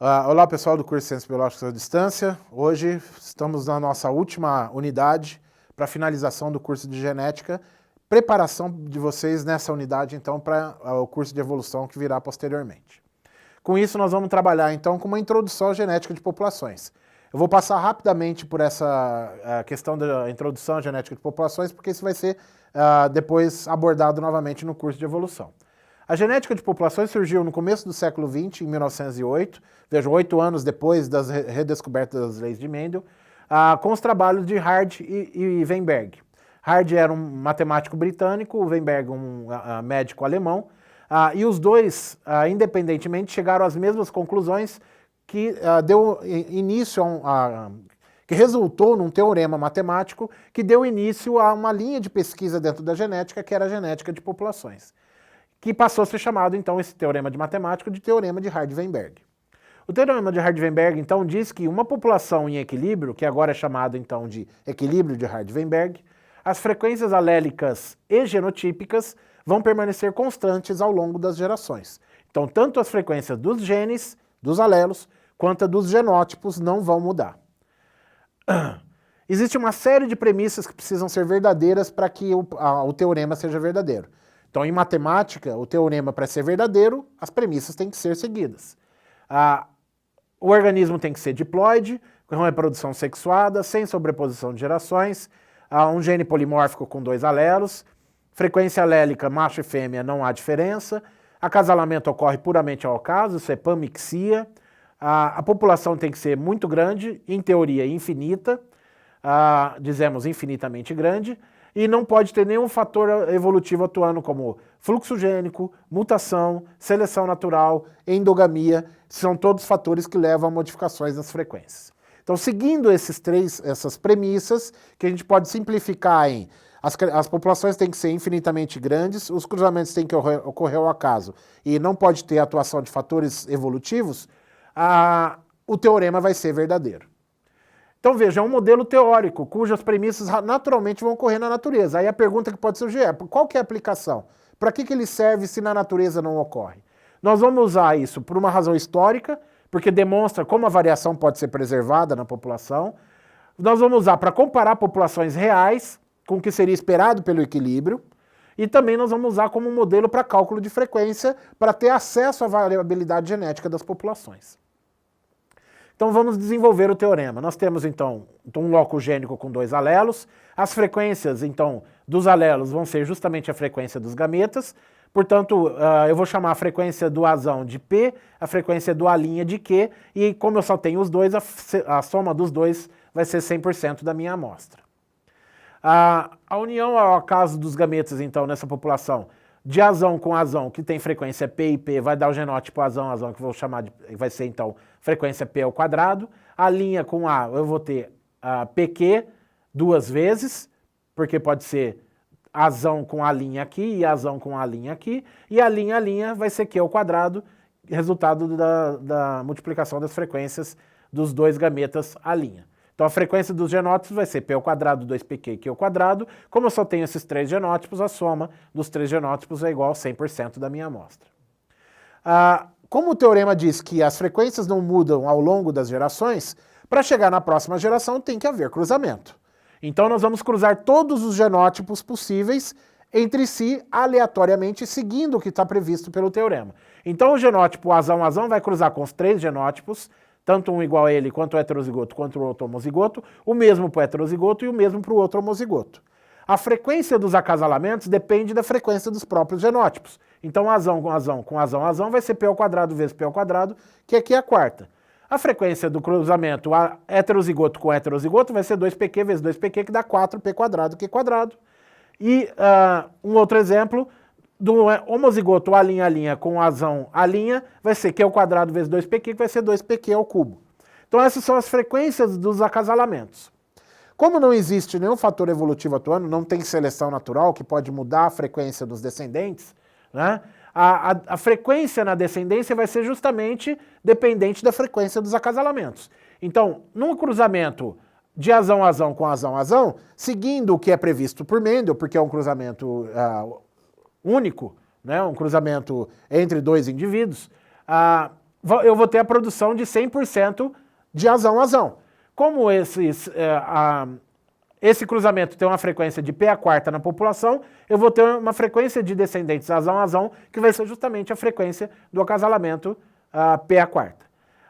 Olá pessoal do curso de Ciências Biológicas à Distância. Hoje estamos na nossa última unidade para finalização do curso de Genética, preparação de vocês nessa unidade então para o curso de Evolução que virá posteriormente. Com isso nós vamos trabalhar então com uma introdução à genética de populações. Eu vou passar rapidamente por essa questão da introdução à genética de populações, porque isso vai ser depois abordado novamente no curso de Evolução. A genética de populações surgiu no começo do século XX, em 1908, vejam, 8 anos depois das redescobertas das leis de Mendel, com os trabalhos de Hardy e Weinberg. Hardy era um matemático britânico, Weinberg um médico alemão, e os dois, independentemente, chegaram às mesmas conclusões que deu início que resultou num teorema matemático que deu início a uma linha de pesquisa dentro da genética, que era a genética de populações, que passou a ser chamado, então, esse teorema de matemático de teorema de Hardy-Weinberg. O teorema de Hardy-Weinberg, então, diz que uma população em equilíbrio, que agora é chamado, então, de equilíbrio de Hardy-Weinberg, as frequências alélicas e genotípicas vão permanecer constantes ao longo das gerações. Então, tanto as frequências dos genes, dos alelos, quanto a dos genótipos não vão mudar. Existe uma série de premissas que precisam ser verdadeiras para que o teorema seja verdadeiro. Então, em matemática, o teorema, para ser verdadeiro, as premissas têm que ser seguidas. O organismo tem que ser diploide, com reprodução sexuada, sem sobreposição de gerações, um gene polimórfico com 2 alelos, frequência alélica macho e fêmea não há diferença, acasalamento ocorre puramente ao acaso, isso é panmixia, a população tem que ser muito grande, em teoria infinita, dizemos infinitamente grande, e não pode ter nenhum fator evolutivo atuando como fluxo gênico, mutação, seleção natural, endogamia, são todos fatores que levam a modificações nas frequências. Então, seguindo essas premissas, que a gente pode simplificar em as populações têm que ser infinitamente grandes, os cruzamentos têm que ocorrer ao acaso e não pode ter atuação de fatores evolutivos, o teorema vai ser verdadeiro. Então veja, é um modelo teórico, cujas premissas naturalmente vão ocorrer na natureza. Aí a pergunta que pode surgir é, qual que é a aplicação? Para que ele serve se na natureza não ocorre? Nós vamos usar isso por uma razão histórica, porque demonstra como a variação pode ser preservada na população. Nós vamos usar para comparar populações reais com o que seria esperado pelo equilíbrio. E também nós vamos usar como um modelo para cálculo de frequência, para ter acesso à variabilidade genética das populações. Então vamos desenvolver o teorema. Nós temos então um loco gênico com 2 alelos. As frequências então dos alelos vão ser justamente a frequência dos gametas. Portanto, eu vou chamar a frequência do Azão de P, a frequência do A' de Q, e como eu só tenho os dois, a soma dos dois vai ser 100% da minha amostra. A união ao acaso dos gametas então nessa população de Azão com Azão, que tem frequência P e P, vai dar o genótipo Azão, Azão, que eu vou chamar de, vai ser então frequência P ao quadrado. A linha com A, eu vou ter PQ 2 vezes, porque pode ser Azão com A' aqui e Azão com A' aqui. E a linha vai ser Q ao quadrado, resultado da multiplicação das frequências dos 2 gametas A'. Então a frequência dos genótipos vai ser P ao quadrado, 2PQ, Q ao quadrado. Como eu só tenho esses 3 genótipos, a soma dos 3 genótipos é igual a 100% da minha amostra. Como o teorema diz que as frequências não mudam ao longo das gerações, para chegar na próxima geração tem que haver cruzamento. Então nós vamos cruzar todos os genótipos possíveis entre si, aleatoriamente, seguindo o que está previsto pelo teorema. Então o genótipo Azão vai cruzar com os 3 genótipos, tanto um igual a ele, quanto o heterozigoto, quanto o outro homozigoto, o mesmo para o heterozigoto e o mesmo para o outro homozigoto. A frequência dos acasalamentos depende da frequência dos próprios genótipos. Então, Azão com Azão vai ser P ao quadrado vezes P ao quadrado, que aqui é a quarta. A frequência do cruzamento heterozigoto com heterozigoto vai ser 2PQ vezes 2PQ, que dá 4P quadrado, Q quadrado. E um outro exemplo, do homozigoto A' com Azão A' vai ser Q ao quadrado vezes 2PQ, que vai ser 2PQ ao cubo. Então essas são as frequências dos acasalamentos. Como não existe nenhum fator evolutivo atuando, não tem seleção natural que pode mudar a frequência dos descendentes, né? A frequência na descendência vai ser justamente dependente da frequência dos acasalamentos. Então, num cruzamento de Azão com Azão, seguindo o que é previsto por Mendel, porque é um cruzamento único, né, um cruzamento entre 2 indivíduos, eu vou ter a produção de 100% de azão. Como esse cruzamento tem uma frequência de P a quarta na população, eu vou ter uma frequência de descendentes azão, que vai ser justamente a frequência do acasalamento P a quarta.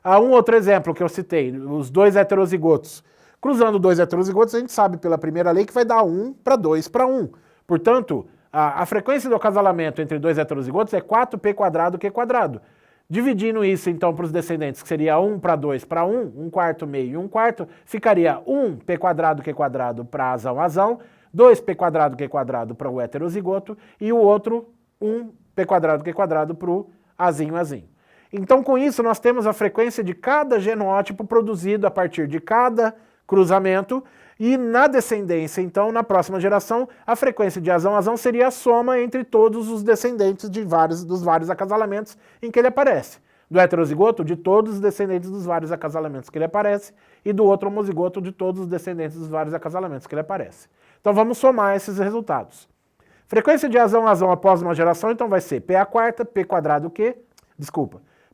Um outro exemplo que eu citei, os dois heterozigotos. Cruzando dois heterozigotos, a gente sabe pela primeira lei que vai dar 1 para 2 para 1. Portanto, a frequência do acasalamento entre dois heterozigotos é 4P quadrado Q quadrado. Dividindo isso, então, para os descendentes, que seria 1 para 2 para 1, 1 quarto meio e 1 quarto, ficaria 1P quadrado Q quadrado para azão, 2P quadrado Q quadrado para o heterozigoto e o outro 1P quadrado Q quadrado para o azinho. Então, com isso, nós temos a frequência de cada genótipo produzido a partir de cada cruzamento e na descendência, então, na próxima geração, a frequência de azão seria a soma entre todos os descendentes dos vários acasalamentos em que ele aparece. Do heterozigoto, de todos os descendentes dos vários acasalamentos que ele aparece, e do outro homozigoto, de todos os descendentes dos vários acasalamentos que ele aparece. Então vamos somar esses resultados. Frequência de azão após uma geração, então vai ser P a quarta, P quadrado Q,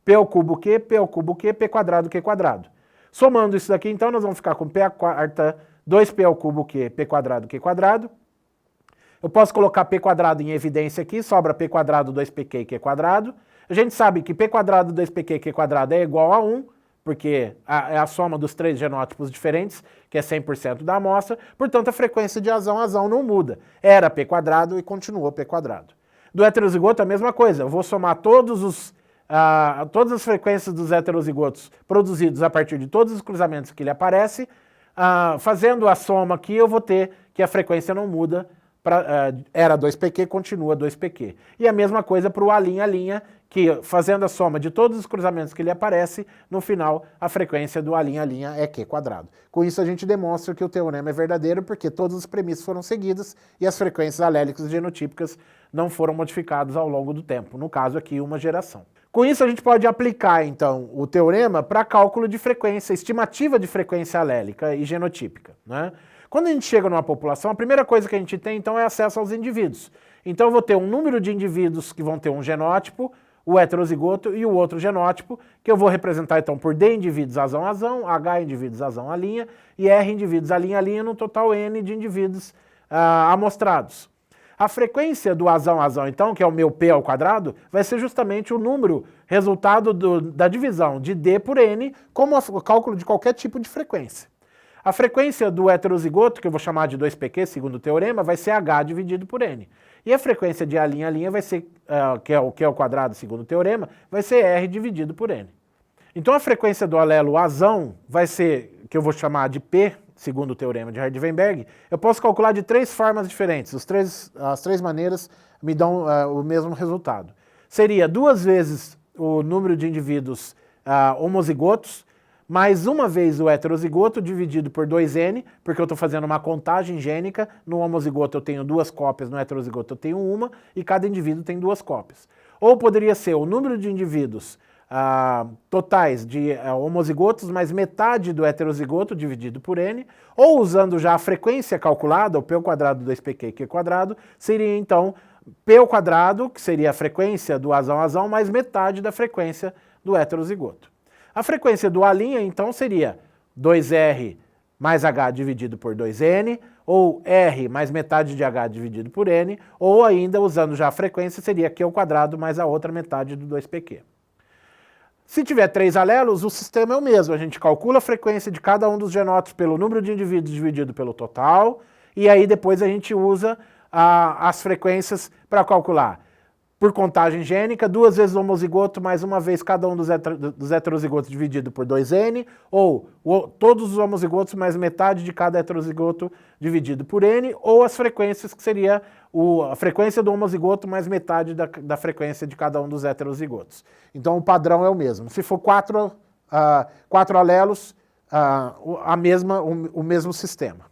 P ao cubo Q, P ao cubo Q, P quadrado Q quadrado. Somando isso daqui, então, nós vamos ficar com P a quarta, 2P ao cubo Q, P quadrado Q quadrado. Eu posso colocar P quadrado em evidência aqui, sobra P quadrado 2PQ Q quadrado. A gente sabe que P quadrado 2PQ Q quadrado é igual a 1, porque é a soma dos três genótipos diferentes, que é 100% da amostra. Portanto, a frequência de azão não muda. Era P quadrado e continuou P quadrado. Do heterozigoto, a mesma coisa. Eu vou somar todas as frequências dos heterozigotos produzidos a partir de todos os cruzamentos que ele aparece. Fazendo a soma aqui, eu vou ter que a frequência não muda, era 2PQ, continua 2PQ. E a mesma coisa para o A', que fazendo a soma de todos os cruzamentos que ele aparece, no final a frequência do A' é Q quadrado. Com isso a gente demonstra que o teorema é verdadeiro, porque todas as premissas foram seguidas e as frequências alélicas e genotípicas não foram modificadas ao longo do tempo, no caso aqui uma geração. Com isso, a gente pode aplicar, então, o teorema para cálculo de frequência, estimativa de frequência alélica e genotípica, né? Quando a gente chega numa população, a primeira coisa que a gente tem, então, é acesso aos indivíduos. Então, eu vou ter um número de indivíduos que vão ter um genótipo, o heterozigoto e o outro genótipo, que eu vou representar, então, por D indivíduos azão, H indivíduos azão, A' e R indivíduos A', no total N de indivíduos amostrados. A frequência do azão, então, que é o meu P ao quadrado, vai ser justamente o número resultado da divisão de D por N, como o cálculo de qualquer tipo de frequência. A frequência do heterozigoto, que eu vou chamar de 2PQ, segundo o teorema, vai ser H dividido por N. E a frequência de A' vai ser, que é o Q ao quadrado, segundo o teorema, vai ser R dividido por N. Então a frequência do alelo azão vai ser, que eu vou chamar de P, segundo o teorema de Hardy-Weinberg, eu posso calcular de três formas diferentes. As três maneiras me dão o mesmo resultado. Seria 2 vezes o número de indivíduos homozigotos, mais uma vez o heterozigoto dividido por 2N, porque eu estou fazendo uma contagem gênica. No homozigoto eu tenho 2 cópias, no heterozigoto eu tenho 1, e cada indivíduo tem 2 cópias. Ou poderia ser o número de indivíduos totais de homozigotos mais metade do heterozigoto dividido por N, ou usando já a frequência calculada, o P ao quadrado 2PQ Q quadrado, seria então P ao quadrado, que seria a frequência do azão, mais metade da frequência do heterozigoto. A frequência do A', então, seria 2R mais H dividido por 2N, ou R mais metade de H dividido por N, ou ainda, usando já a frequência, seria Q ao quadrado mais a outra metade do 2PQ. Se tiver 3 alelos, o sistema é o mesmo. A gente calcula a frequência de cada um dos genótipos pelo número de indivíduos dividido pelo total, e aí depois a gente usa as frequências para calcular por contagem gênica, 2 vezes o homozigoto, mais uma vez cada um dos heterozigotos dividido por 2N, ou todos os homozigotos mais metade de cada heterozigoto dividido por N, ou as frequências, que seria a frequência do homozigoto mais metade da frequência de cada um dos heterozigotos. Então o padrão é o mesmo. Se for 4 alelos, o mesmo sistema.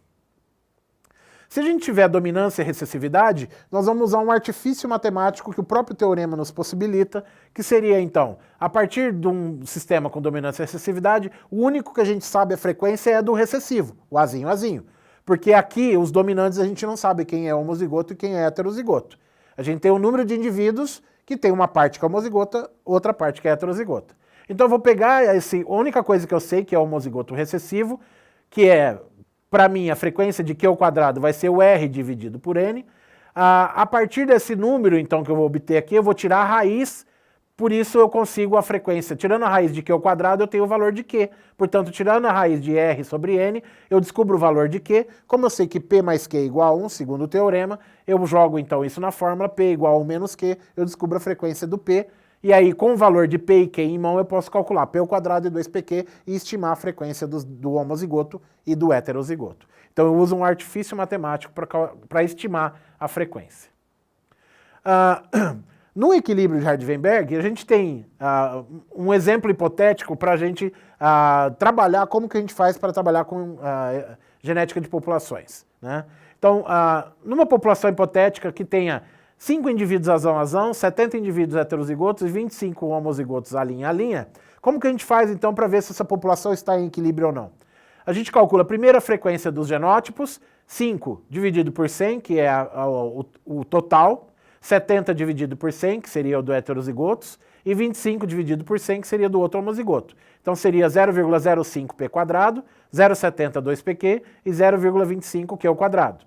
Se a gente tiver dominância e recessividade, nós vamos usar um artifício matemático que o próprio teorema nos possibilita, que seria, então, a partir de um sistema com dominância e recessividade, o único que a gente sabe a frequência é do recessivo, o azinho. Porque aqui, os dominantes, a gente não sabe quem é homozigoto e quem é heterozigoto. A gente tem um número de indivíduos que tem uma parte que é homozigota, outra parte que é heterozigota. Então eu vou pegar a única coisa que eu sei, que é o homozigoto recessivo, que é, para mim, a frequência de Q ao quadrado vai ser o R dividido por N. A partir desse número, então, que eu vou obter aqui, eu vou tirar a raiz. Por isso eu consigo a frequência, tirando a raiz de Q ao quadrado, eu tenho o valor de Q. Portanto, tirando a raiz de R sobre N, eu descubro o valor de Q. Como eu sei que P mais Q é igual a 1, segundo o teorema, eu jogo então isso na fórmula, P igual a 1 menos Q, eu descubro a frequência do P. E aí, com o valor de P e Q em mão, eu posso calcular P ao quadrado e 2PQ e estimar a frequência do homozigoto e do heterozigoto. Então eu uso um artifício matemático para estimar a frequência. No equilíbrio de Hardy-Weinberg, a gente tem um exemplo hipotético para a gente trabalhar, como que a gente faz para trabalhar com genética de populações, né? Então, numa população hipotética que tenha 5 indivíduos azão-azão, 70 indivíduos heterozigotos e 25 homozigotos a linha, como que a gente faz então para ver se essa população está em equilíbrio ou não? A gente calcula primeiro a frequência dos genótipos, 5 dividido por 100, que é o total, 70 dividido por 100, que seria o do heterozigotos, e 25 dividido por 100, que seria do outro homozigoto. Então seria 0,05p quadrado, 0,70 2pq e 0,25 q ao quadrado.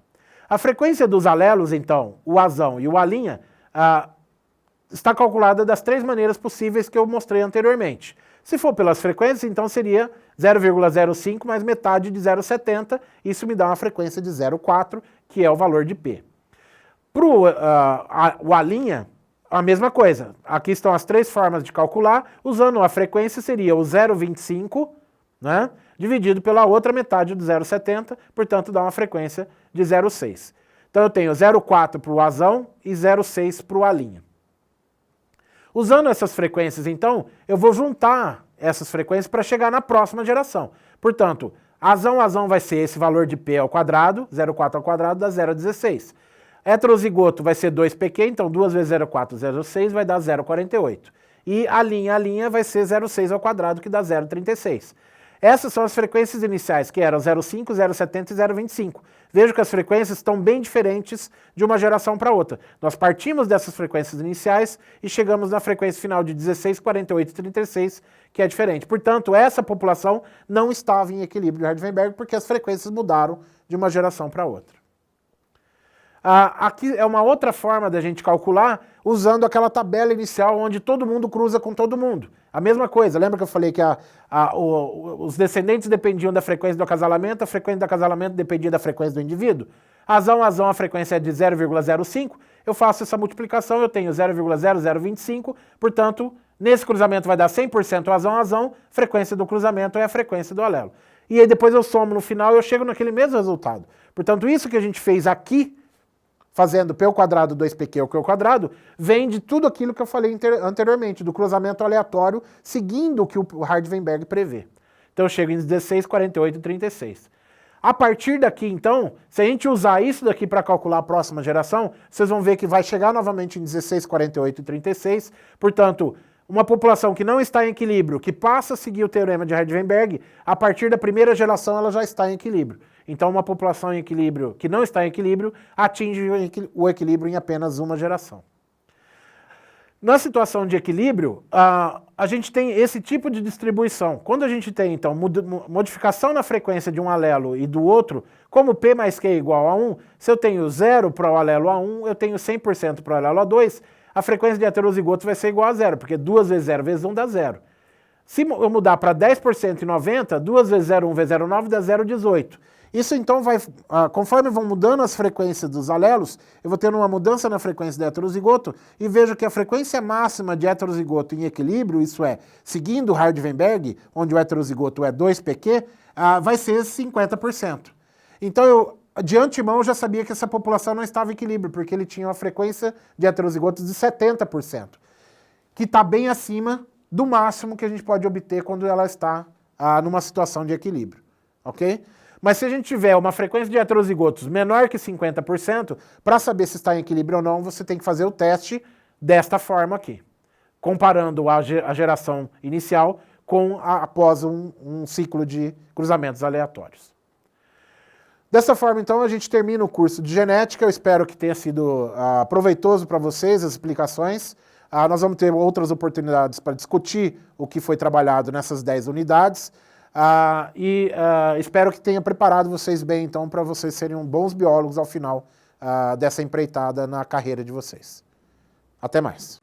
A frequência dos alelos, então, o azão e o A', está calculada das 3 maneiras possíveis que eu mostrei anteriormente. Se for pelas frequências, então seria 0,05 mais metade de 0,70, isso me dá uma frequência de 0,4, que é o valor de P. Para o A', a mesma coisa. Aqui estão as 3 formas de calcular. Usando a frequência, seria o 0,25, né, dividido pela outra metade do 0,70, portanto dá uma frequência de 0,6. Então eu tenho 0,4 para o Azão e 0,6 para o A'. Usando essas frequências, então, eu vou juntar essas frequências para chegar na próxima geração. Portanto, Azão vai ser esse valor de P ao quadrado, 0,4 ao quadrado dá 0,16. Heterozigoto vai ser 2pq, então 2 vezes 0,4, 0,6 vai dar 0,48. E a linha vai ser 0,6 ao quadrado, que dá 0,36. Essas são as frequências iniciais, que eram 0,5, 0,70 e 0,25. Vejo que as frequências estão bem diferentes de uma geração para outra. Nós partimos dessas frequências iniciais e chegamos na frequência final de 16, 48 e 36, que é diferente. Portanto, essa população não estava em equilíbrio de Hardy-Weinberg porque as frequências mudaram de uma geração para outra. Aqui é uma outra forma da gente calcular usando aquela tabela inicial onde todo mundo cruza com todo mundo. A mesma coisa, lembra que eu falei que os descendentes dependiam da frequência do acasalamento, a frequência do acasalamento dependia da frequência do indivíduo? Azão, a frequência é de 0,05, eu faço essa multiplicação, eu tenho 0,0025, portanto, nesse cruzamento vai dar 100% azão, frequência do cruzamento é a frequência do alelo. E aí depois eu somo no final e eu chego naquele mesmo resultado. Portanto, isso que a gente fez aqui, fazendo P ao quadrado 2pq ao Q ao quadrado, vem de tudo aquilo que eu falei anteriormente, do cruzamento aleatório, seguindo o que o Hardy-Weinberg prevê. Então eu chego em 16, 48 e 36. A partir daqui, então, se a gente usar isso daqui para calcular a próxima geração, vocês vão ver que vai chegar novamente em 16, 48 e 36. Portanto, uma população que não está em equilíbrio, que passa a seguir o teorema de Hardy-Weinberg, a partir da primeira geração ela já está em equilíbrio. Então, uma população em equilíbrio que não está em equilíbrio atinge o equilíbrio em apenas uma geração. Na situação de equilíbrio, a gente tem esse tipo de distribuição. Quando a gente tem, então, modificação na frequência de um alelo e do outro, como P mais Q é igual a 1, se eu tenho 0 para o alelo A1, eu tenho 100% para o alelo A2, a frequência de heterozigotos vai ser igual a 0, porque 2 vezes 0 vezes 1 dá 0. Se eu mudar para 10% e 90, 2 vezes 0, 1 vezes 0,9 dá 0,18. Isso então vai, conforme vão mudando as frequências dos alelos, eu vou tendo uma mudança na frequência do heterozigoto e vejo que a frequência máxima de heterozigoto em equilíbrio, isso é, seguindo o Hardy-Weinberg, onde o heterozigoto é 2pq, vai ser 50%. Então eu, de antemão, já sabia que essa população não estava em equilíbrio, porque ele tinha uma frequência de heterozigotos de 70%, que está bem acima do máximo que a gente pode obter quando ela está numa situação de equilíbrio, ok? Mas se a gente tiver uma frequência de heterozigotos menor que 50%, para saber se está em equilíbrio ou não, você tem que fazer o teste desta forma aqui, comparando a geração inicial após um ciclo de cruzamentos aleatórios. Dessa forma, então, a gente termina o curso de genética. Eu espero que tenha sido proveitoso para vocês as explicações. Nós vamos ter outras oportunidades para discutir o que foi trabalhado nessas 10 unidades. Espero que tenha preparado vocês bem, então, para vocês serem bons biólogos ao final dessa empreitada na carreira de vocês. Até mais.